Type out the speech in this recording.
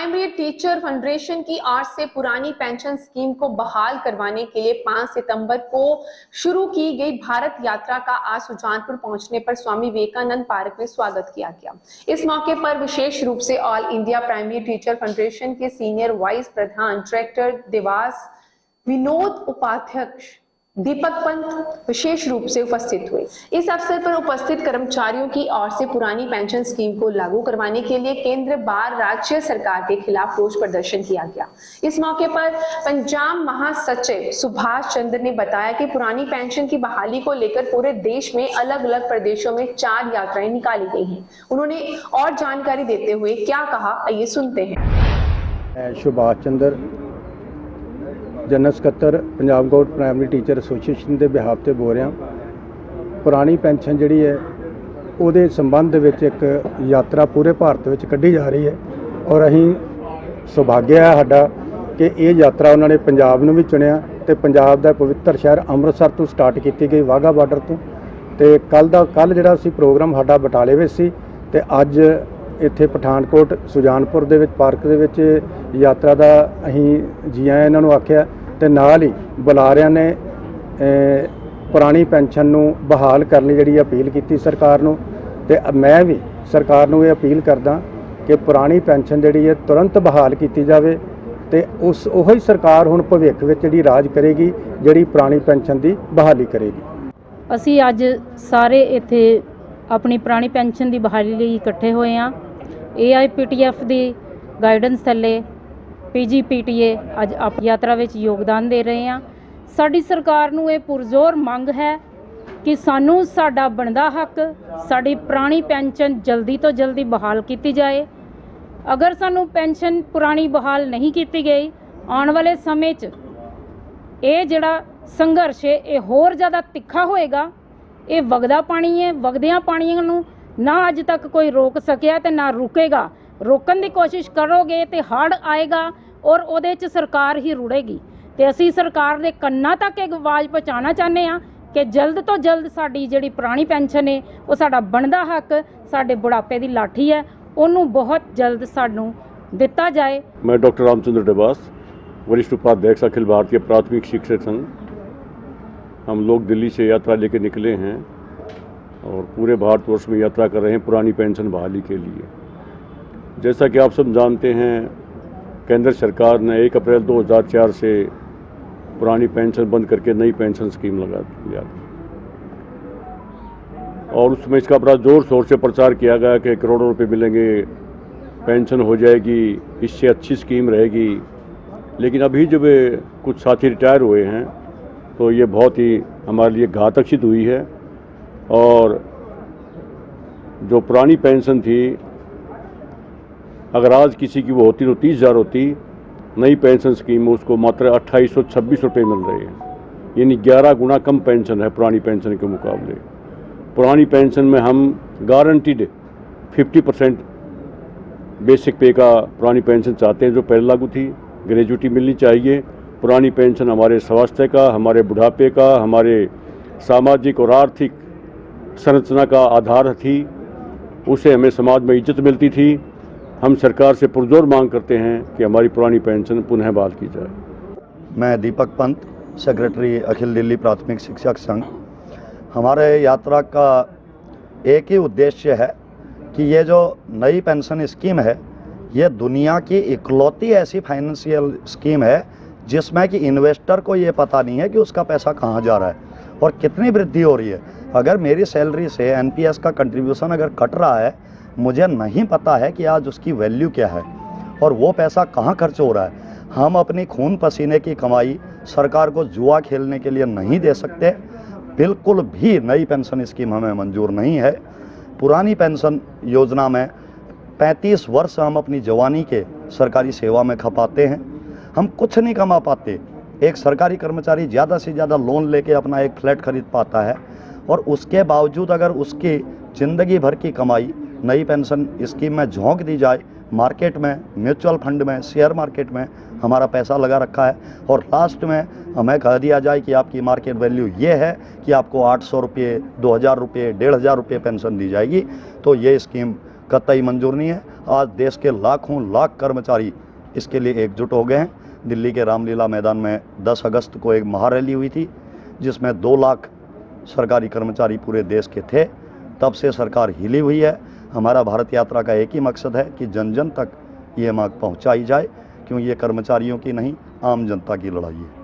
Primary teacher federation की आड़ से पुरानी पेंशन स्कीम को बहाल करवाने के लिए 5 सितंबर को शुरू की गई भारत यात्रा का आज सुजानपुर पहुंचने पर स्वामी विवेकानंद पार्क में स्वागत किया गया। इस मौके पर विशेष रूप से all India primary teacher federation के सीनियर वाइस प्रधान डायरेक्टर देवास विनोद उपाध्यक्ष दीपक पंत विशेष रूप से उपस्थित हुए। इस अवसर पर उपस्थित कर्मचारियों की ओर से पुरानी पेंशन स्कीम को लागू करवाने के लिए केंद्र बार राज्य सरकार के खिलाफ रोष प्रदर्शन किया गया। इस मौके पर पंजाब महासचिव सुभाष चंद्र ने बताया कि पुरानी पेंशन की बहाली को लेकर पूरे देश में अलग अलग प्रदेशों में 4 यात्राएं निकाली गई हैं। उन्होंने और जानकारी देते हुए क्या कहा, आइए सुनते हैं। सुभाष चंद्र जनरल ਸਕੱਤਰ Punjab government primary teacher association के बिहाफ से बोल रहा। पुरानी पेंशन जी है वो संबंध में एक यात्रा पूरे भारत में कढ़ी जा रही है और अहीं सौभाग्य है साडा कि ये यात्रा उन्होंने पंजाब नूं भी चुनिया तो पंजाब का पवित्र शहर अमृतसर तो स्टार्ट की गई वाघा बार्डर तो कल जिहड़ा सी प्रोग्राम साडा बटाले में सी ते अज इत्थे पठानकोट सुजानपुर दे विच पार्क दे विच यात्रा का अहीं जी आए इन्हां नूं आख्या ते नाल ही बुलारियां ने पुरानी पेंशन नूं बहाल करने जिहड़ी अपील की सरकार नूं ते मैं भी सरकार नूं ये अपील करदा कि पुरानी पेंशन जिहड़ी है तुरंत बहाल की जावे ते उस ओही सरकार हुण भविख विच जिहड़ी राज करेगी जिहड़ी पुरानी पेंशन की बहाली करेगी। असीं अज सारे इत्थे अपनी पुरानी पेंशन की बहाली लई इकट्ठे होए हैं। AIPTF की गाइडेंस थले PGPTA अज आप यात्रा में योगदान दे रहे हैं। साडी सरकार नूं ये पुरजोर मंग है कि सानू साडा बनदा हक साडी पुरानी पेंशन जल्दी तो जल्दी बहाल की जाए। अगर सानू पेंशन पुरानी बहाल नहीं की गई आने वाले समय ये जिहड़ा संघर्ष है ये होर ज़्यादा तिखा होएगा। ये वगदा पानी है, वगदियां पानियां नूं ना अज तक कोई रोक सकिया ते ना रुकेगा। रोकन की कोशिश करोगे तो हड़ आएगा और उहदे च सरकार ही रुड़ेगी। तो असी सरकार के कन्ना तक एक आवाज़ पहुँचाना चाहते हैं कि जल्द तो जल्द साडी जिहड़ी पुरानी पेंशन है वो साडा बनदा हक साडे बुढ़ापे की लाठी है उन्होंने बहुत जल्द सानू दिता जाए। मैं डॉक्टर रामचंद्र देवास वरिष्ठ उपाध्यक्ष अखिल भारतीय प्राथमिक शिक्षक संघ। हम लोग दिल्ली से यात्रा लेकर निकले हैं और पूरे भारतवर्ष में यात्रा कर रहे हैं पुरानी पेंशन बहाली के लिए। जैसा कि आप सब जानते हैं केंद्र सरकार ने 1 अप्रैल 2004 से पुरानी पेंशन बंद करके नई पेंशन स्कीम लगा दिया और उसमें इसका बड़ा ज़ोर शोर से प्रचार किया गया कि करोड़ों रुपए मिलेंगे, पेंशन हो जाएगी, इससे अच्छी स्कीम रहेगी। लेकिन अभी जब कुछ साथी रिटायर हुए हैं तो ये बहुत ही हमारे लिए घातक सिद्ध हुई है। और जो पुरानी पेंशन थी अगर आज किसी की वो होती तो 30,000 होती, नई पेंशन स्कीम में उसको मात्र 2826 रुपये मिल रहे हैं, यानी 11 गुना कम पेंशन है पुरानी पेंशन के मुकाबले। पुरानी पेंशन में हम गारंटीड 50% बेसिक पे का पुरानी पेंशन चाहते हैं जो पहले लागू थी। ग्रेजुटी मिलनी चाहिए। पुरानी पेंशन हमारे स्वास्थ्य का, हमारे बुढ़ापे का, हमारे सामाजिक और आर्थिक संरचना का आधार थी। उसे हमें समाज में इज्जत मिलती थी। हम सरकार से पुरजोर मांग करते हैं कि हमारी पुरानी पेंशन पुनः बहाल की जाए। मैं दीपक पंत, सेक्रेटरी अखिल दिल्ली प्राथमिक शिक्षक संघ। हमारे यात्रा का एक ही उद्देश्य है कि ये जो नई पेंशन स्कीम है ये दुनिया की इकलौती ऐसी फाइनेंशियल स्कीम है जिसमें कि इन्वेस्टर को ये पता नहीं है कि उसका पैसा कहाँ जा रहा है और कितनी वृद्धि हो रही है। अगर मेरी सैलरी से NPS का कंट्रीब्यूशन अगर कट रहा है, मुझे नहीं पता है कि आज उसकी वैल्यू क्या है और वो पैसा कहाँ खर्च हो रहा है। हम अपनी खून पसीने की कमाई सरकार को जुआ खेलने के लिए नहीं दे सकते। बिल्कुल भी नई पेंशन स्कीम हमें मंजूर नहीं है। पुरानी पेंशन योजना में 35 वर्ष हम अपनी जवानी के सरकारी सेवा में खपाते हैं, हम कुछ नहीं कमा पाते। एक सरकारी कर्मचारी ज़्यादा से ज़्यादा लोन लेके अपना एक फ्लैट खरीद पाता है और उसके बावजूद अगर उसकी ज़िंदगी भर की कमाई नई पेंशन स्कीम में झोंक दी जाए, मार्केट में, म्यूचुअल फंड में, शेयर मार्केट में हमारा पैसा लगा रखा है और लास्ट में हमें कह दिया जाए कि आपकी मार्केट वैल्यू ये है कि आपको 800 रुपये, 2000 रुपये, 1500 रुपये पेंशन दी जाएगी, तो ये स्कीम कतई मंजूर नहीं है। आज देश के लाखों लाख कर्मचारी इसके लिए एकजुट हो गए हैं। दिल्ली के रामलीला मैदान में 10 अगस्त को एक महारैली हुई थी जिसमें 2 लाख सरकारी कर्मचारी पूरे देश के थे। तब से सरकार हिली हुई है। हमारा भारत यात्रा का एक ही मकसद है कि जन जन तक ये मांग पहुंचाई जाए, क्यों ये कर्मचारियों की नहीं, आम जनता की लड़ाई है।